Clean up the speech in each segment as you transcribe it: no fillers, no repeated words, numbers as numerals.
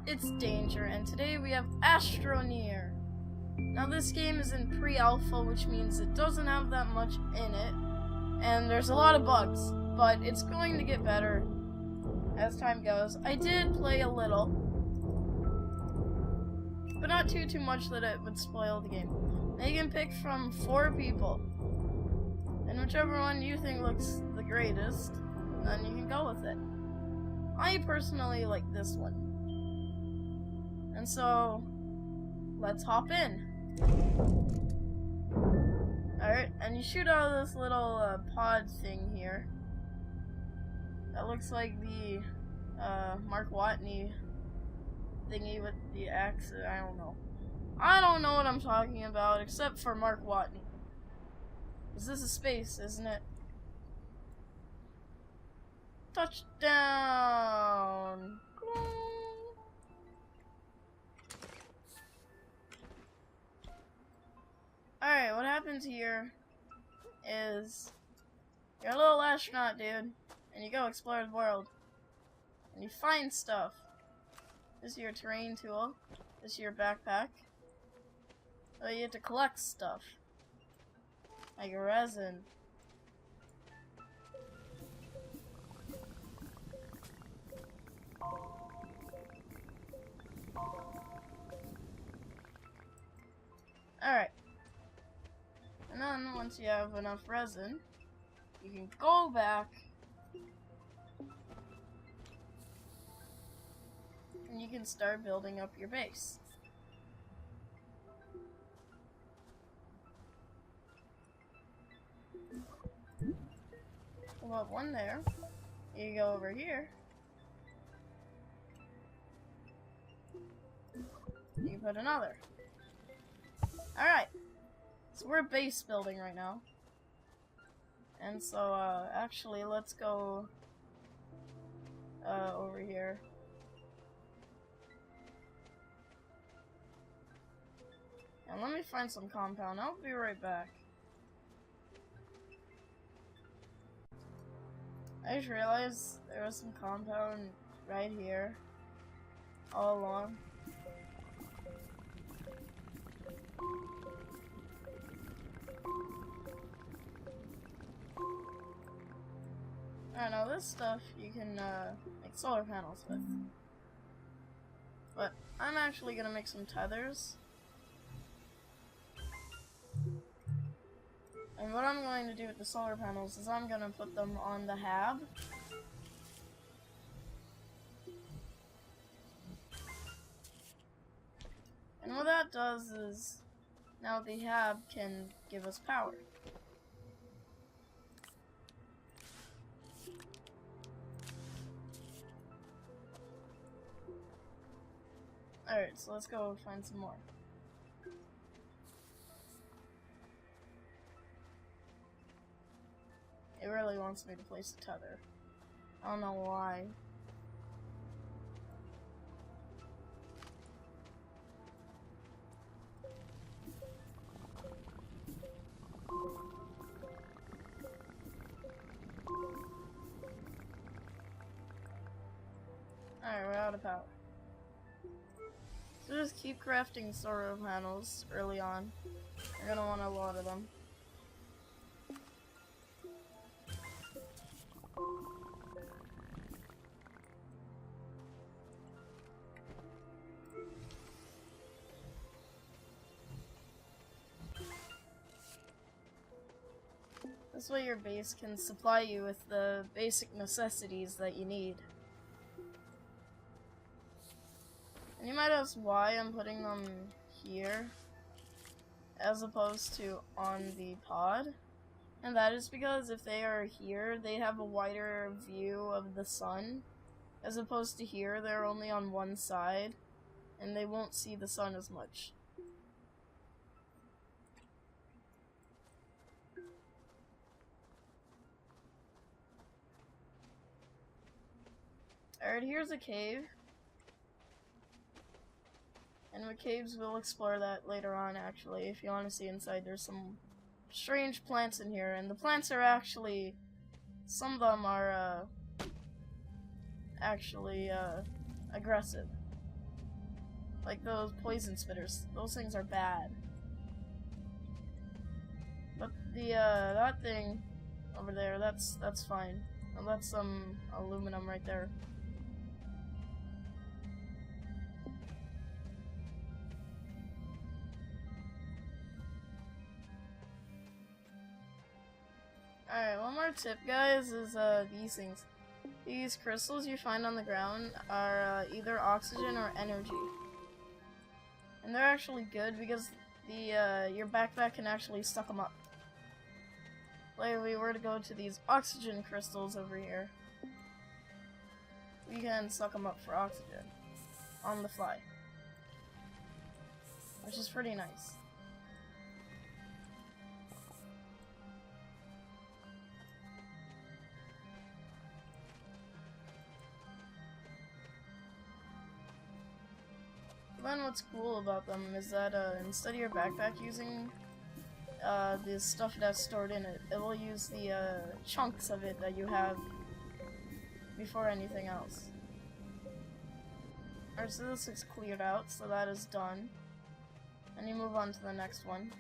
it's Danger, and today we have Astroneer. Now this game is in pre-alpha, which means it doesn't have that much in it, and there's a lot of bugs, but it's going to get better as time goes. I did play a little, but not too much that it would spoil the game. Now you can pick from 4 people, and whichever one you think looks the greatest, then you can go with it. I personally like this one. And so, let's hop in. Alright, and you shoot out of this little pod thing here. That looks like the Mark Watney thingy with the axe. I don't know. I don't know what I'm talking about, except for Mark Watney. This is a space, isn't it? Touchdown! Alright, what happens here is you're a little astronaut, dude, and you go explore the world. And you find stuff. This is your terrain tool. This is your backpack. So you have to collect stuff. Like resin. Alright. And then, once you have enough resin, you can go back and you can start building up your base. We'll have one there. You go over here. You put another. Alright. So we're base building right now. And so, actually, let's go over here. And let me find some compound. I'll be right back. I just realized there was some compound right here. All along. I don't know, this stuff you can make solar panels with. But I'm actually gonna make some tethers. And what I'm going to do with the solar panels is I'm gonna put them on the hab. And what that does is now the hab can give us power. Alright, so let's go find some more. It really wants me to place a tether. I don't know why. Alright, we're out of power. So just keep crafting solar panels early on. You're gonna want a lot of them. This way your base can supply you with the basic necessities that you need. And you might ask why I'm putting them here as opposed to on the pod. And that is because if they are here, they have a wider view of the sun. As opposed to here, they're only on one side, and they won't see the sun as much. Alright, here's a cave. And with caves, we'll explore that later on, actually. If you want to see inside, there's some strange plants in here. And the plants are actually... some of them are, aggressive. Like those poison spitters. Those things are bad. But the that thing over there, that's fine. And that's some aluminum right there. Alright, one more tip, guys, is these things. These crystals you find on the ground are either oxygen or energy. And they're actually good because the your backpack can actually suck them up. Like if we were to go to these oxygen crystals over here, we can suck them up for oxygen on the fly, which is pretty nice. Then what's cool about them is that instead of your backpack using the stuff that's stored in it, it will use the chunks of it that you have before anything else. Alright, so this is cleared out, so that is done. And you move on to the next one.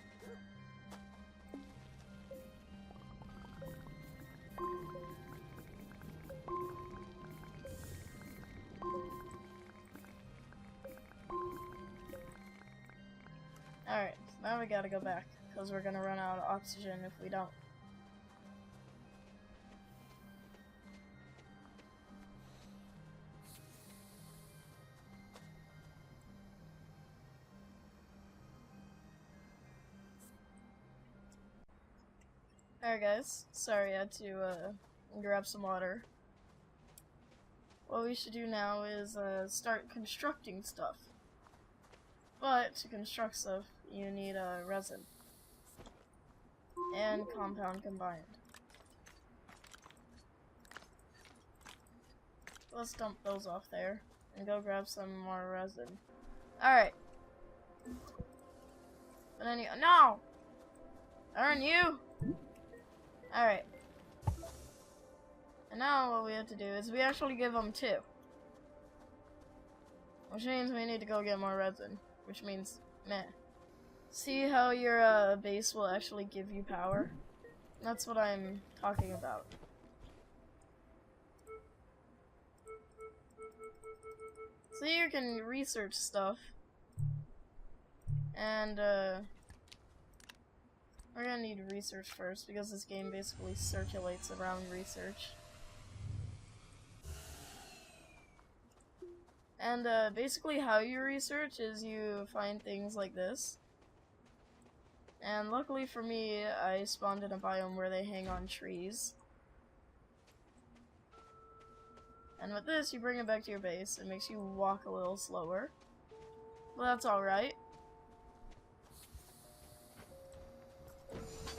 Alright, so now we gotta go back, because we're gonna run out of oxygen if we don't. Alright guys, sorry I had to grab some water. What we should do now is start constructing stuff. But to construct stuff, you need resin and compound combined. Let's dump those off there and go grab some more resin. Alright. But anyway, no! Aren't you? Alright. And now what we have to do is we actually give them 2. Which means we need to go get more resin. Which means, meh. See how your base will actually give you power? That's what I'm talking about. So you can research stuff. And, we're gonna need research first, because this game basically circulates around research. And, basically how you research is you find things like this. And luckily for me, I spawned in a biome where they hang on trees. And with this, you bring it back to your base. It makes you walk a little slower. Well, that's alright.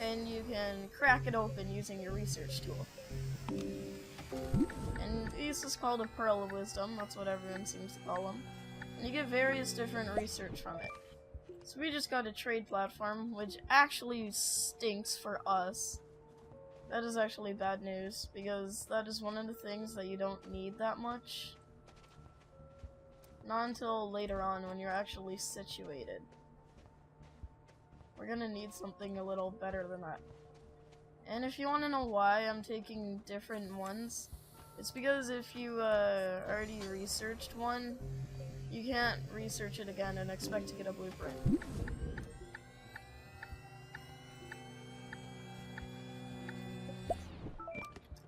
And you can crack it open using your research tool. And this is called a Pearl of Wisdom, that's what everyone seems to call them. And you get various different research from it. So we just got a trade platform, which actually stinks for us. That is actually bad news, because that is one of the things that you don't need that much. Not until later on when you're actually situated. We're gonna need something a little better than that. And if you want to know why I'm taking different ones, it's because if you already researched one, you can't research it again and expect to get a blueprint.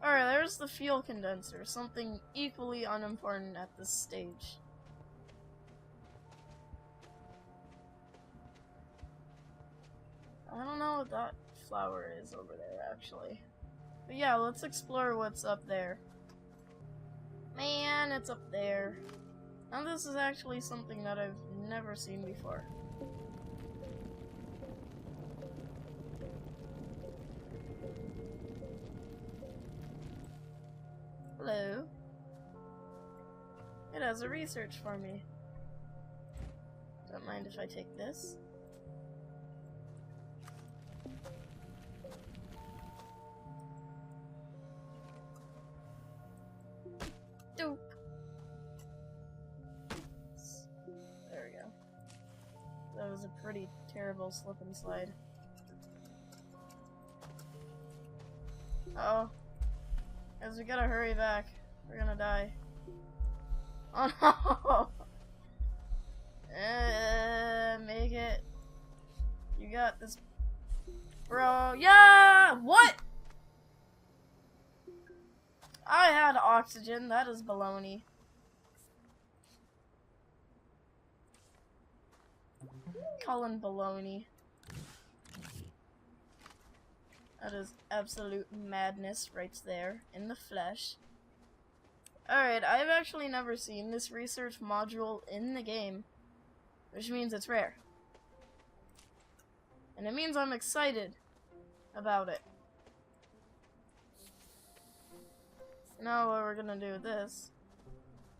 Alright, there's the fuel condenser, something equally unimportant at this stage. I don't know what that flower is over there, actually. But yeah, let's explore what's up there. Man, it's up there. Now this is actually something that I've never seen before. Hello. It has a research for me. Don't mind if I take this. Doop. There we go. That was a pretty terrible slip and slide. Uh oh. Guys, we gotta hurry back. We're gonna die. Oh no! Make it. You got this. Bro, yeah! What? I had oxygen. That is baloney. Colin baloney. That is absolute madness right there in the flesh. Alright, I've actually never seen this research module in the game, which means it's rare. And it means I'm excited about it. Now what we're gonna do with this,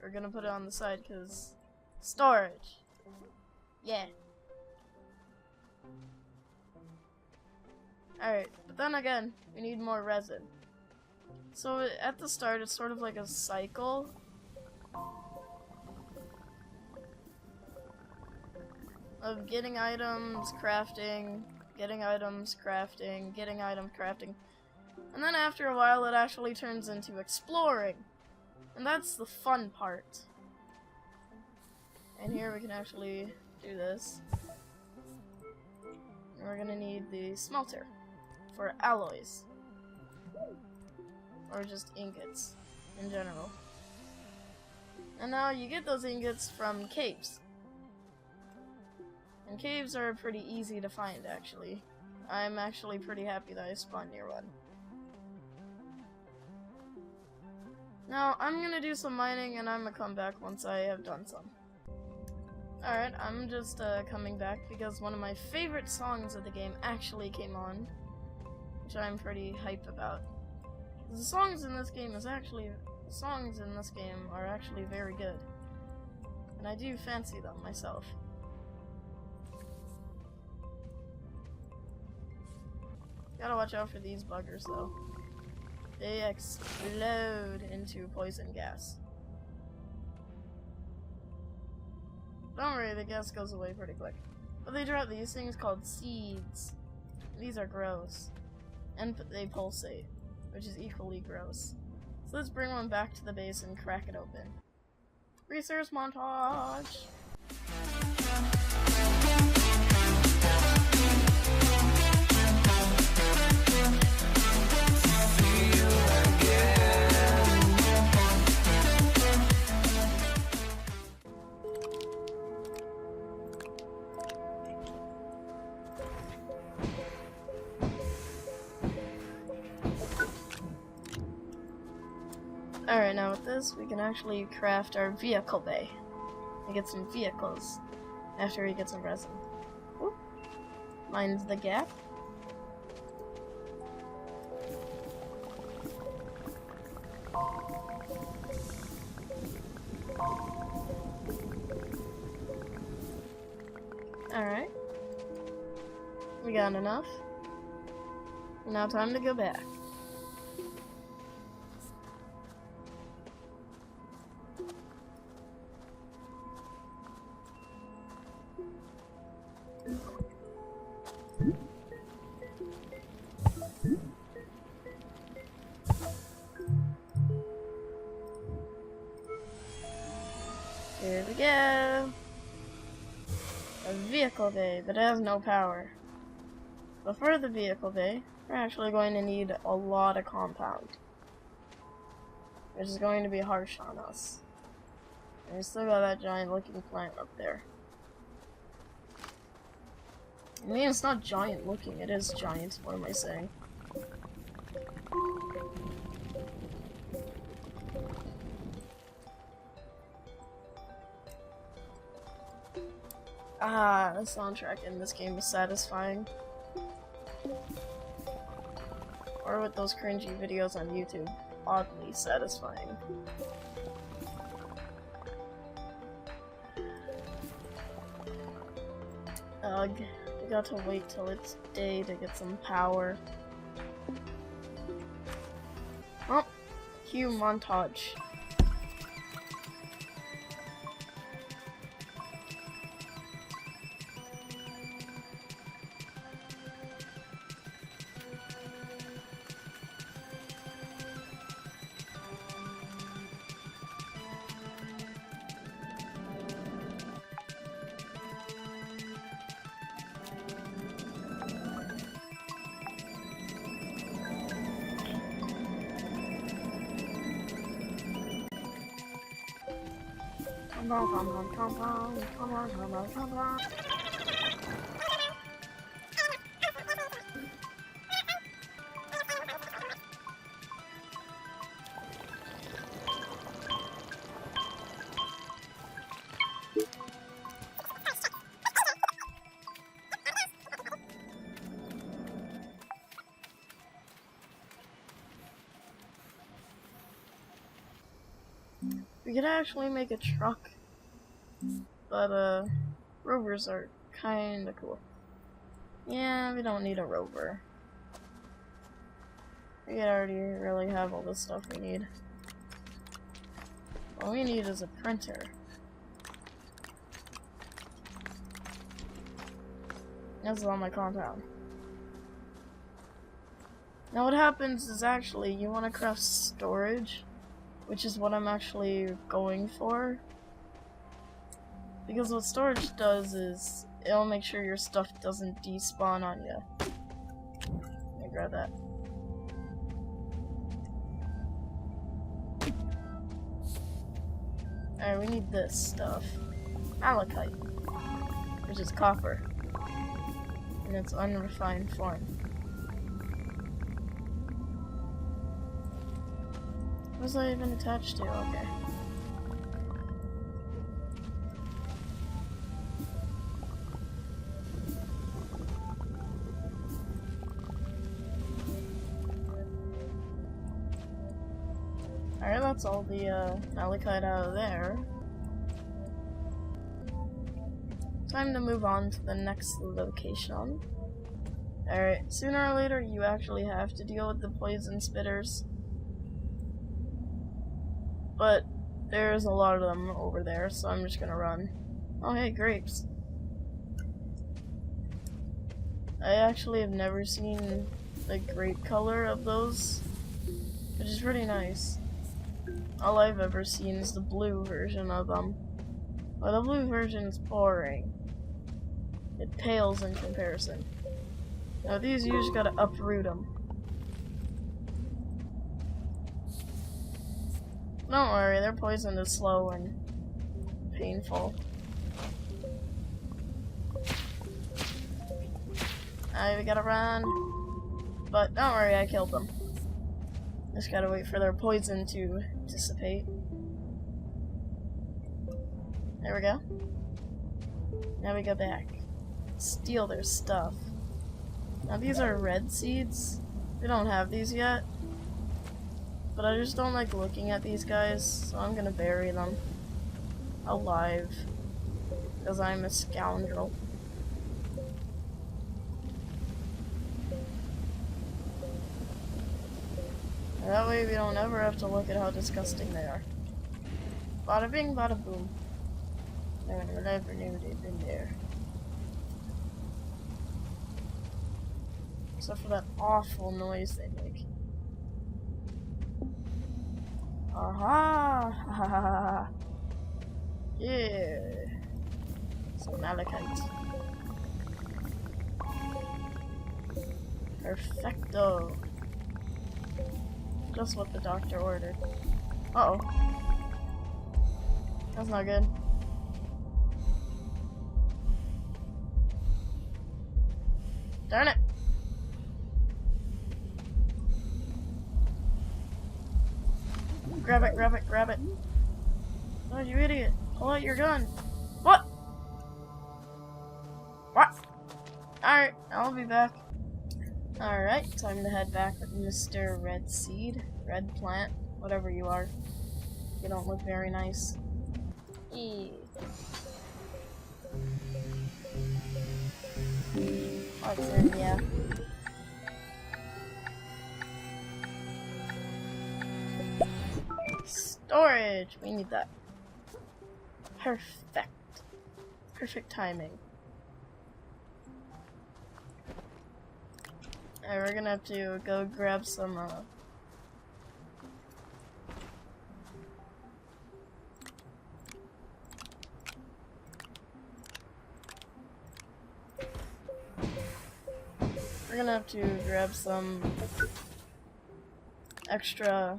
we're gonna put it on the side because storage. Yeah. Alright, but then again, we need more resin. So at the start, it's sort of like a cycle. Of getting items, crafting, getting items, crafting, getting items, crafting. And then after a while, it actually turns into exploring. And that's the fun part. And here we can actually do this. And we're gonna need the smelter for alloys. Or just ingots in general. And now you get those ingots from caves. And caves are pretty easy to find, actually. I'm actually pretty happy that I spawned near one. Now, I'm gonna do some mining and I'm gonna come back once I have done some. Alright, I'm just coming back because one of my favorite songs of the game actually came on, which I'm pretty hyped about. The songs in this game are actually very good, and I do fancy them myself. Gotta watch out for these buggers though. They explode into poison gas. Don't worry, the gas goes away pretty quick. But they drop these things called seeds. These are gross. And they pulsate, which is equally gross. So let's bring one back to the base and crack it open. Research montage! Alright, now with this, we can actually craft our vehicle bay. And get some vehicles after we get some resin. Oop. Mind the gap. Alright. We got enough. Now time to go back. Here we go. A vehicle bay, but it has no power. But for the vehicle bay, we're actually going to need a lot of compound, which is going to be harsh on us. And we still got that giant looking plant up there. I mean, it's not giant looking, it is giant, what am I saying? Ah, the soundtrack in this game is satisfying. Or with those cringy videos on YouTube, oddly satisfying. Ugh, we got to wait till it's day to get some power. Oh, cue montage. We could actually make a truck, but rovers are kinda cool. Yeah, we don't need a rover. We already really have all the stuff we need. All we need is a printer. This is on my compound. Now what happens is actually you want to craft storage, which is what I'm actually going for. Because what storage does is it'll make sure your stuff doesn't despawn on you. Let me grab that. Alright, we need this stuff. Malachite, which is copper in its unrefined form. What was that even attached to? Okay. Alright, that's all the malachite out of there. Time to move on to the next location. Alright, sooner or later you actually have to deal with the poison spitters. But there's a lot of them over there, so I'm just gonna run. Oh hey, grapes. I actually have never seen the grape color of those, which is pretty nice. All I've ever seen is the blue version of them. Well, the blue version is boring. It pales in comparison. Now these, you just gotta uproot them. Don't worry, their poison is slow and painful. Alright, we gotta run. But don't worry, I killed them. Just gotta wait for their poison to dissipate. There we go. Now we go back. Steal their stuff. Now these are red seeds. We don't have these yet. But I just don't like looking at these guys, so I'm gonna bury them alive. Because I'm a scoundrel. That way we don't ever have to look at how disgusting they are. Bada bing, bada boom. No one would ever knew they'd been there. Except for that awful noise they make. Aha! Ha ha ha ha! Yeah! Some malachite. Perfecto! Just what the doctor ordered. Uh-oh. That's not good. Darn it! Grab it, grab it, grab it. Oh, you idiot. Pull out your gun. What? What? Alright, I'll be back. Alright, time to head back with Mr. Red Seed. Red Plant. Whatever you are. You don't look very nice. Eee. What's in ya? Storage! We need that. Perfect. Perfect timing. Alright, we're gonna have to go grab some, we're gonna have to grab some extra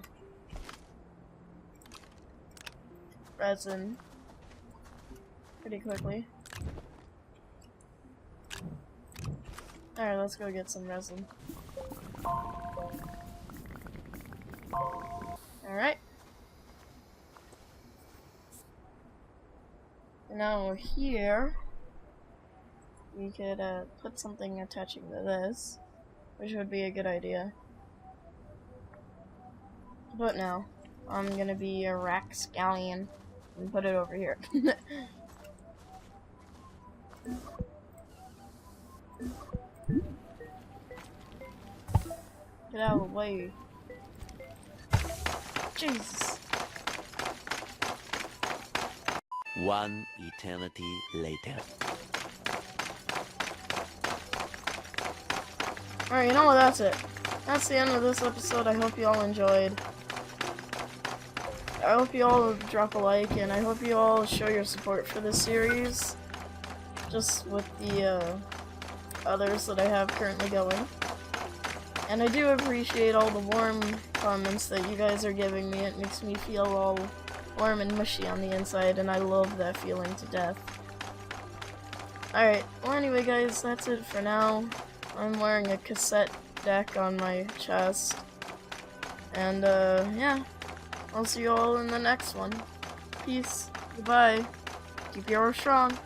resin pretty quickly. Alright, let's go get some resin. Alright. Now here, we could put something attaching to this, which would be a good idea. But no, I'm gonna be a Rackscallion and put it over here. Get out of the way. Jesus. One eternity later. Alright, you know what, that's it. That's the end of this episode. I hope you all enjoyed. I hope you all drop a like, and I hope you all show your support for this series. Just with the others that I have currently going. And I do appreciate all the warm comments that you guys are giving me. It makes me feel all warm and mushy on the inside, and I love that feeling to death. Alright, well anyway guys, that's it for now. I'm wearing a cassette deck on my chest. And yeah, I'll see you all in the next one. Peace, goodbye, keep your strong.